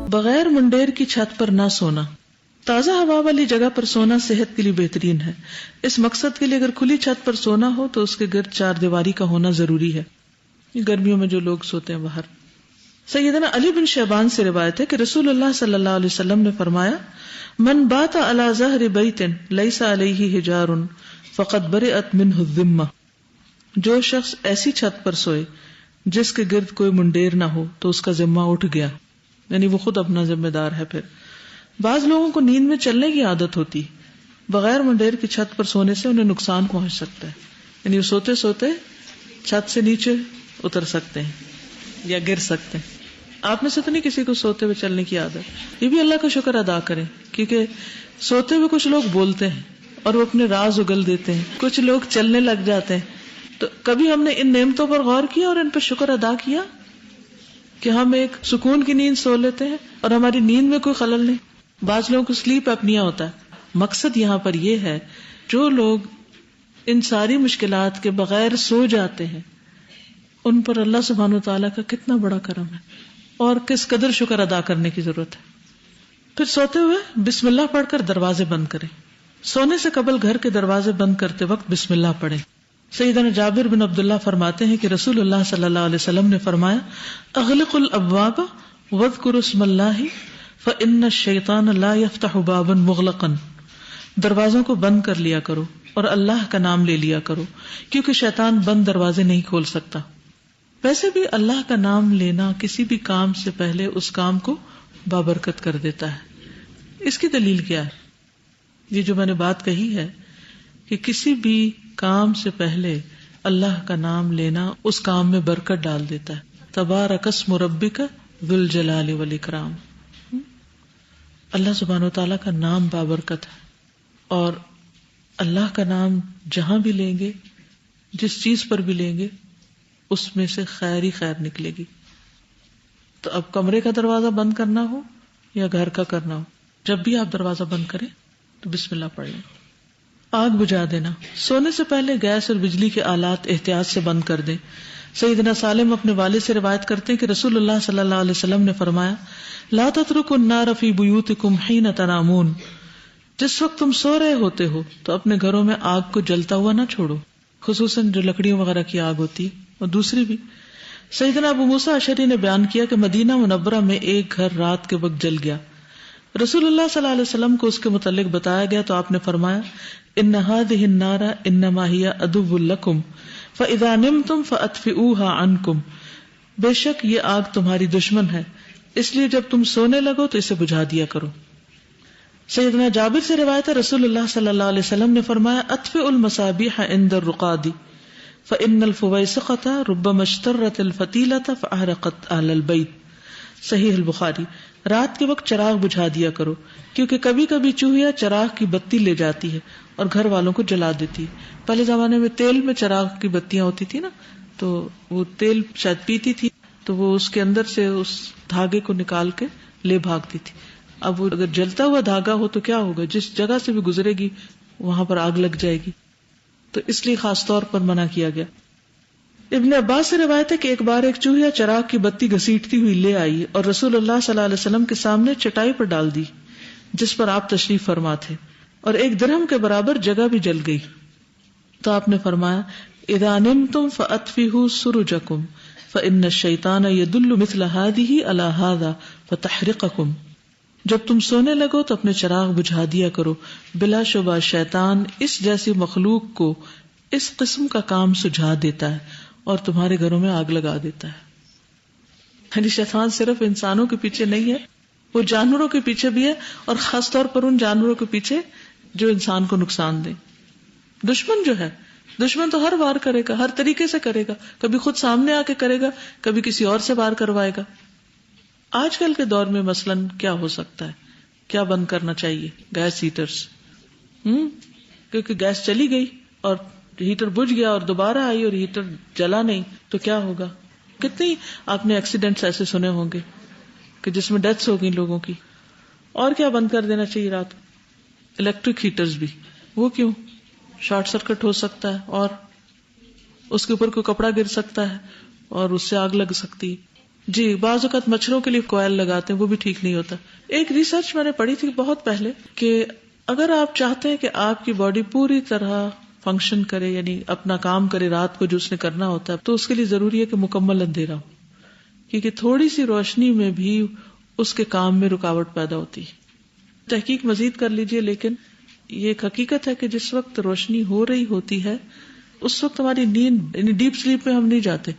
بغیر منڈیر کی چھت پر نہ سونا. تازہ ہوا والی جگہ پر سونا صحت کے لیے بہترین ہے. اس مقصد کے لیے اگر کھلی چھت پر سونا ہو تو اس کے گرد چار دیواری کا ہونا ضروری ہے. گرمیوں میں جو لوگ سوتے ہیں باہر. سیدنا علی بن شیبان سے روایت ہے کہ رسول اللہ صلی اللہ علیہ وسلم نے فرمایا من بات علی ظہر بیت لیس علیہ حجار فقد برئت منہ الذمہ. جو شخص ایسی چھت پر سوئے جس کے گرد کوئی منڈیر نہ ہو تو اس کا ذمہ اٹھ گیا، یعنی وہ خود اپنا ذمہ دار ہے. پھر بعض لوگوں کو نیند میں چلنے کی عادت ہوتی، بغیر منڈیر کی چھت پر سونے سے انہیں نقصان پہنچ سکتا ہے، یعنی وہ سوتے سوتے چھت سے نیچے اتر سکتے ہیں یا گر سکتے ہیں. آپ میں سے تو نہیں کسی کو سوتے ہوئے چلنے کی عادت. یہ بھی اللہ کا شکر ادا کریں، کیونکہ سوتے ہوئے کچھ لوگ بولتے ہیں اور وہ اپنے راز اگل دیتے ہیں، کچھ لوگ چلنے لگ جاتے ہیں. تو کبھی ہم نے ان نعمتوں پر غور کیا اور ان پر شکر ادا کیا کہ ہم ایک سکون کی نیند سو لیتے ہیں اور ہماری نیند میں کوئی خلل نہیں. بعض لوگوں کو سلیپ اپنیا ہوتا ہے. مقصد یہاں پر یہ ہے جو لوگ ان ساری مشکلات کے بغیر سو جاتے ہیں ان پر اللہ سبحانہ و تعالیٰ کا کتنا بڑا کرم ہے اور کس قدر شکر ادا کرنے کی ضرورت ہے. پھر سوتے ہوئے بسم اللہ پڑھ کر دروازے بند کریں. سونے سے قبل گھر کے دروازے بند کرتے وقت بسم اللہ پڑھیں. سیدنا جابر بن عبداللہ فرماتے ہیں کہ رسول اللہ صلی اللہ علیہ وسلم نے فرمایا اغلق الابواب واذکروا اسم اللہ فإن الشیطان لا یفتح بابا مغلقا. دروازوں کو بند کر لیا کرو اور اللہ کا نام لے لیا کرو کیونکہ شیطان بند دروازے نہیں کھول سکتا. ویسے بھی اللہ کا نام لینا کسی بھی کام سے پہلے اس کام کو بابرکت کر دیتا ہے. اس کی دلیل کیا ہے؟ یہ جو میں نے بات کہی ہے کہ کسی بھی کام سے پہلے اللہ کا نام لینا اس کام میں برکت ڈال دیتا ہے. تبارک اسم ربک ذو الجلال والاکرام. اللہ سبحانہ و تعالیٰ کا نام بابرکت ہے اور اللہ کا نام جہاں بھی لیں گے، جس چیز پر بھی لیں گے، اس میں سے خیر ہی خیر نکلے گی. تو اب کمرے کا دروازہ بند کرنا ہو یا گھر کا کرنا ہو، جب بھی آپ دروازہ بند کریں تو بسم اللہ پڑھ لیں. آگ بجھا دینا. سونے سے پہلے گیس اور بجلی کے آلات احتیاط سے بند کر دیں. سیدنا سالم اپنے والد سے روایت کرتے ہیں کہ رسول اللہ صلی اللہ علیہ وسلم نے فرمایا لا تترکوا النار فی بیوتکم حین تنامون. جس وقت تم سو رہے ہوتے ہو تو اپنے گھروں میں آگ کو جلتا ہوا نہ چھوڑو، خصوصاً جو لکڑیوں وغیرہ کی آگ ہوتی ہے اور دوسری بھی. سیدنا ابو موسیٰ اشعری نے بیان کیا کہ مدینہ منورہ میں ایک گھر رات کے وقت جل گیا. رسول اللہ صلی اللہ علیہ وسلم کو اس کے متعلق بتایا گیا تو آپ نے فرمایا ان هذه النار انما هي عدو لكم فاذا نمتم فاطفئوها عنكم. بے شک یہ آگ تمہاری دشمن ہے، اس لیے جب تم سونے لگو تو اسے بجھا دیا کرو. سیدنا جابر سے روایت ہے رسول اللہ صلی اللہ علیہ وسلم نے فرمایا اطفئوا المصابیح عند الرقاد فإن الفویسقۃ ربما اشترت الفتیلۃ فأحرقت اہل البیت. صحیح البخاری. رات کے وقت چراغ بجھا دیا کرو کیونکہ کبھی کبھی چوہیا چراغ کی بتی لے جاتی ہے اور گھر والوں کو جلا دیتی ہے. پہلے زمانے میں تیل میں چراغ کی بتیاں ہوتی تھی نا، تو وہ تیل شاید پیتی تھی تو وہ اس کے اندر سے اس دھاگے کو نکال کے لے بھاگتی تھی. اب وہ اگر جلتا ہوا دھاگا ہو تو کیا ہوگا، جس جگہ سے بھی گزرے گی وہاں پر آگ لگ جائے گی، تو اس لیے خاص طور پر منع کیا گیا. ابن عباس سے روایت ہے کہ ایک بار ایک چوہیا چراغ کی بتی گھسیٹتی ہوئی لے آئی اور رسول اللہ صلی اللہ علیہ وسلم کے سامنے چٹائی پر ڈال دی جس پر آپ تشریف فرما تھے، اور 1 درہم کے برابر جگہ بھی جل گئی. تو آپ نے فرمایا اذا نمتم فاطفئوا سرجکم فان الشیطان یدل مثل هذه على هذا فتحرقکم. جب تم سونے لگو تو اپنے چراغ بجھا دیا کرو، بلا شبہ شیطان اس جیسی مخلوق کو اس قسم کا کام سجھا دیتا ہے اور تمہارے گھروں میں آگ لگا دیتا ہے. یعنی شیطان صرف انسانوں کے پیچھے نہیں ہے، وہ جانوروں کے پیچھے بھی ہے، اور خاص طور پر ان جانوروں کے پیچھے جو انسان کو نقصان دے. دشمن جو ہے، دشمن تو ہر وار کرے گا، ہر طریقے سے کرے گا، کبھی خود سامنے آ کے کرے گا، کبھی کسی اور سے وار کروائے گا. آج کل کے دور میں مثلاً کیا ہو سکتا ہے، کیا بند کرنا چاہیے؟ Gas haters. کیونکہ گیس چلی گئی اور ہیٹر بجھ گیا اور دوبارہ آئی اور ہیٹر جلا نہیں تو کیا ہوگا؟ کتنی آپ نے ایکسیڈنٹس ایسے سنے ہوں گے کہ جس میں ڈیتھس ہو گئی لوگوں کی. اور کیا بند کر دینا چاہیے رات کو؟ الیکٹرک ہیٹرز بھی. وہ کیوں؟ شارٹ سرکٹ ہو سکتا ہے اور اس کے اوپر کوئی کپڑا گر سکتا ہے اور اس سے آگ لگ سکتی ہے. جی بعض اوقات مچھروں کے لیے کوئل لگاتے ہیں، وہ بھی ٹھیک نہیں ہوتا. ایک ریسرچ میں نے پڑھی تھی بہت پہلے کہ اگر آپ چاہتے ہیں کہ آپ کی باڈی پوری طرح فنکشن کرے، یعنی اپنا کام کرے رات کو جو اس نے کرنا ہوتا ہے، تو اس کے لیے ضروری ہے کہ مکمل اندھیرا ہو، کیونکہ تھوڑی سی روشنی میں بھی اس کے کام میں رکاوٹ پیدا ہوتی ہے. تحقیق مزید کر لیجئے، لیکن یہ ایک حقیقت ہے کہ جس وقت روشنی ہو رہی ہوتی ہے اس وقت ہماری نیند، یعنی ڈیپ سلیپ میں ہم نہیں جاتے،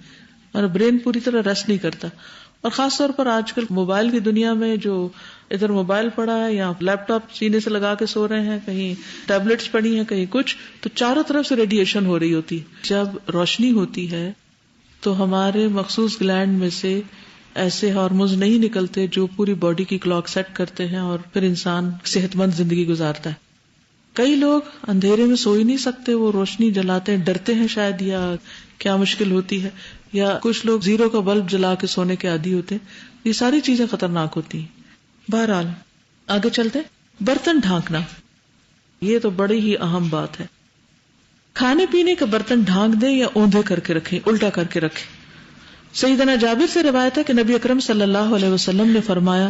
ہمارا برین پوری طرح ریسٹ نہیں کرتا. اور خاص طور پر آج کل موبائل کی دنیا میں جو ادھر موبائل پڑا ہے یا لیپ ٹاپ سینے سے لگا کے سو رہے ہیں، کہیں ٹیبلٹس پڑی ہیں، کہیں کچھ، تو چاروں طرف سے ریڈیشن ہو رہی ہوتی ہے. جب روشنی ہوتی ہے تو ہمارے مخصوص گلینڈ میں سے ایسے ہارمونز نہیں نکلتے جو پوری باڈی کی کلاک سیٹ کرتے ہیں اور پھر انسان صحت مند زندگی گزارتا ہے. کئی لوگ اندھیرے میں سو ہی نہیں سکتے، وہ روشنی جلاتے ہیں، ڈرتے ہیں شاید، یا کیا مشکل ہوتی ہے، یا کچھ لوگ زیرو کا بلب جلا کے سونے کے عادی ہوتے ہیں. یہ ساری چیزیں خطرناک ہوتی ہیں. بہرحال آگے چلتے. برتن ڈھانکنا، یہ تو بڑی ہی اہم بات ہے. کھانے پینے کا برتن ڈھانک دیں یا اوندھے کر کے رکھیں، الٹا کر کے رکھیں. سیدنا جابر سے روایت ہے کہ نبی اکرم صلی اللہ علیہ وسلم نے فرمایا،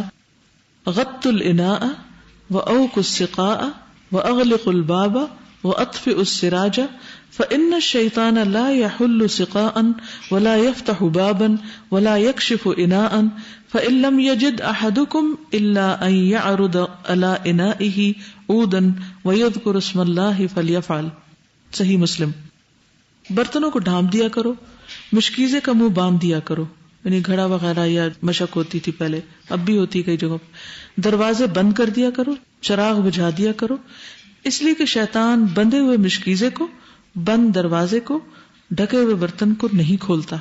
غط الاناء واوق السقاء واغلق الباب واطفئ السراج فإن الشيطان لا يحل سقاء ولا يفتح بابا ولا يكشف اناء فإن لم يجد احدكم الا ان يعرض على انائه عودا ويذكر اسم الله فليفعل. صحیح مسلم. برتنوں کو ڈھانپ دیا کرو، مشکیزے کا منہ باندھ دیا کرو، یعنی گھڑا وغیرہ یا مشق ہوتی تھی پہلے، اب بھی ہوتی کئی جگہوں. دروازے بند کر دیا کرو، چراغ بجھا دیا کرو، اس لیے کہ شیطان بندے ہوئے مشکیزے کو، بند دروازے کو، ڈھکے ہوئے برتن کو نہیں کھولتا.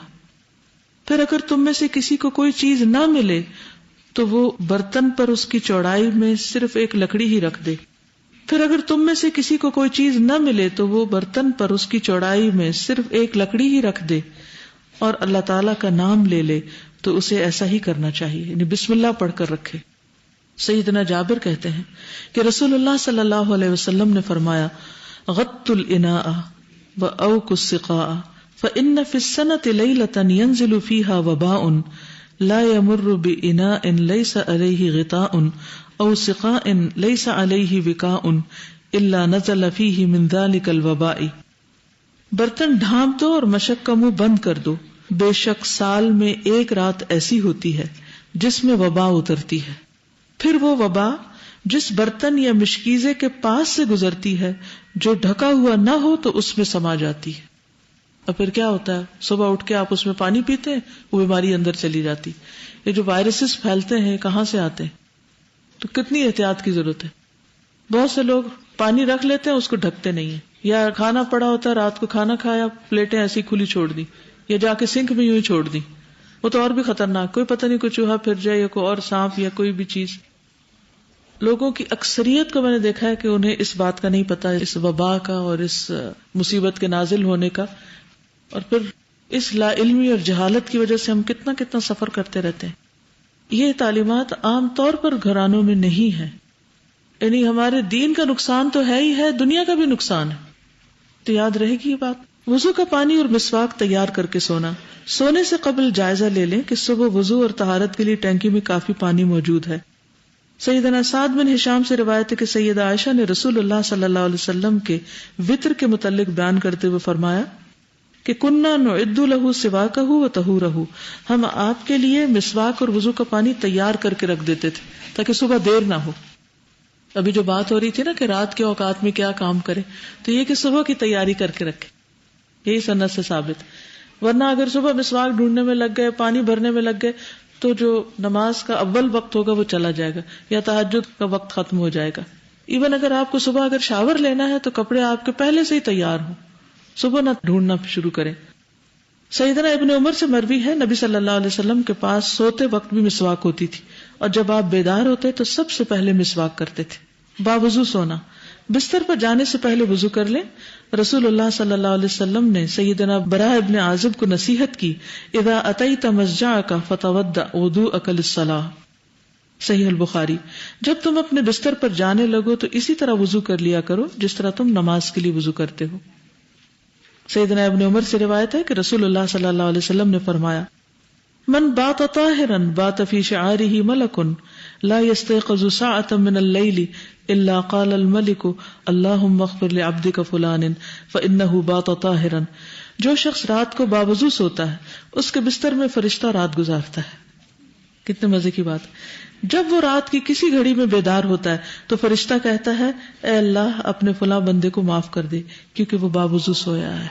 پھر اگر تم میں سے کسی کو کوئی چیز نہ ملے تو وہ برتن پر اس کی چوڑائی میں صرف ایک لکڑی ہی رکھ دے. پھر اگر تم میں سے کسی کو کوئی چیز نہ ملے تو وہ برتن پر اس کی چوڑائی میں صرف ایک لکڑی ہی رکھ دے اور اللہ تعالیٰ کا نام لے لے تو اسے ایسا ہی کرنا چاہیے، یعنی بسم اللہ پڑھ کر رکھے. سیدنا جابر کہتے ہیں کہ رسول اللہ صلی اللہ علیہ وسلم نے فرمایا، غط الاناء واوق السقاء فإن في السنة ليلة ينزل فيها وباء لا يمر بإناء ليس عليه غطاء او سقاء ليس عليه وقاء الا نزل فيه من ذلك الوباء. برتن ڈھانپ دو اور مشق کا منہ بند کر دو، بے شک سال میں ایک رات ایسی ہوتی ہے جس میں وبا اترتی ہے، پھر وہ وبا جس برتن یا مشکیزے کے پاس سے گزرتی ہے جو ڈھکا ہوا نہ ہو تو اس میں سما جاتی ہے. اور پھر کیا ہوتا ہے، صبح اٹھ کے آپ اس میں پانی پیتے ہیں، وہ بیماری اندر چلی جاتی. یہ جو وائرسز پھیلتے ہیں کہاں سے آتے ہیں، تو کتنی احتیاط کی ضرورت ہے. بہت سے لوگ پانی رکھ لیتے ہیں، اس کو ڈھکتے نہیں ہیں، یا کھانا پڑا ہوتا ہے، رات کو کھانا کھایا، پلیٹیں ایسی کھلی چھوڑ دی یا جا کے سنک میں یوں ہی چھوڑ دی. وہ تو اور بھی خطرناک، کوئی پتہ نہیں کوئی چوہا پھر جائے یا کوئی اور سانپ یا کوئی بھی چیز. لوگوں کی اکثریت کو میں نے دیکھا ہے کہ انہیں اس بات کا نہیں پتا، اس وبا کا اور اس مصیبت کے نازل ہونے کا، اور پھر اس لا علمی اور جہالت کی وجہ سے ہم کتنا کتنا سفر کرتے رہتے ہیں. یہ تعلیمات عام طور پر گھرانوں میں نہیں ہے، یعنی ہمارے دین کا نقصان تو ہے ہی ہے، دنیا کا بھی نقصان ہے. تو یاد رہے گی یہ بات. وضو کا پانی اور مسواک تیار کر کے سونا. سونے سے قبل جائزہ لے لیں کہ صبح وضو اور طہارت کے لیے ٹینکی میں کافی پانی موجود ہے. سیدنا سعد بن ہشام سے روایت ہے کہ سیدہ عائشہ نے رسول اللہ صلی اللہ علیہ وسلم کے وطر کے متعلق بیان کرتے ہوئے فرمایا کہ کننا نعد لہ سواکہ و طہورہ، ہم آپ کے لیے مسواک اور وضو کا پانی تیار کر کے رکھ دیتے تھے تاکہ صبح دیر نہ ہو. ابھی جو بات ہو رہی تھی نا کہ رات کے اوقات میں کیا کام کرے، تو یہ کہ صبح کی تیاری کر کے رکھے، یہی سنت سے ثابت. ورنہ اگر صبح مسواک ڈھونڈنے میں لگ گئے، پانی بھرنے میں لگ گئے، تو جو نماز کا اول وقت ہوگا وہ چلا جائے گا یا تہجد کا وقت ختم ہو جائے گا. ایون اگر آپ کو صبح اگر شاور لینا ہے تو کپڑے آپ کے پہلے سے ہی تیار ہوں، صبح نہ ڈھونڈنا شروع کریں. سیدنا ابن عمر سے مروی ہے نبی صلی اللہ علیہ وسلم کے پاس سوتے وقت بھی مسواک ہوتی تھی، اور جب آپ بیدار ہوتے تو سب سے پہلے مسواک کرتے تھے. باوضو سونا. بستر پر جانے سے پہلے وضو کر لیں. رسول اللہ صلی اللہ علیہ وسلم نے سیدنا براء ابن عازب کو نصیحت کی، اذا اتیت مضجعک فتودع وضوءک للصلاۃ. صحیح البخاری. جب تم اپنے بستر پر جانے لگو تو اسی طرح وضو کر لیا کرو جس طرح تم نماز کے لیے وضو کرتے ہو. سیدنا ابن عمر سے روایت ہے کہ رسول اللہ صلی اللہ علیہ وسلم نے فرمایا، من بات طاہرا بات فی شعارہ ملک لا یستيقظ ساعة من اللیل الا قال الملک اللہم اغفر لعبدک فلان فانہ بات طاہرا. جو شخص رات کو باوضو سوتا ہے اس کے بستر میں فرشتہ رات گزارتا ہے. کتنے مزے کی بات. جب وہ رات کی کسی گھڑی میں بیدار ہوتا ہے تو فرشتہ کہتا ہے اے اللہ اپنے فلاں بندے کو معاف کر دے کیونکہ وہ باوضو سویا ہے.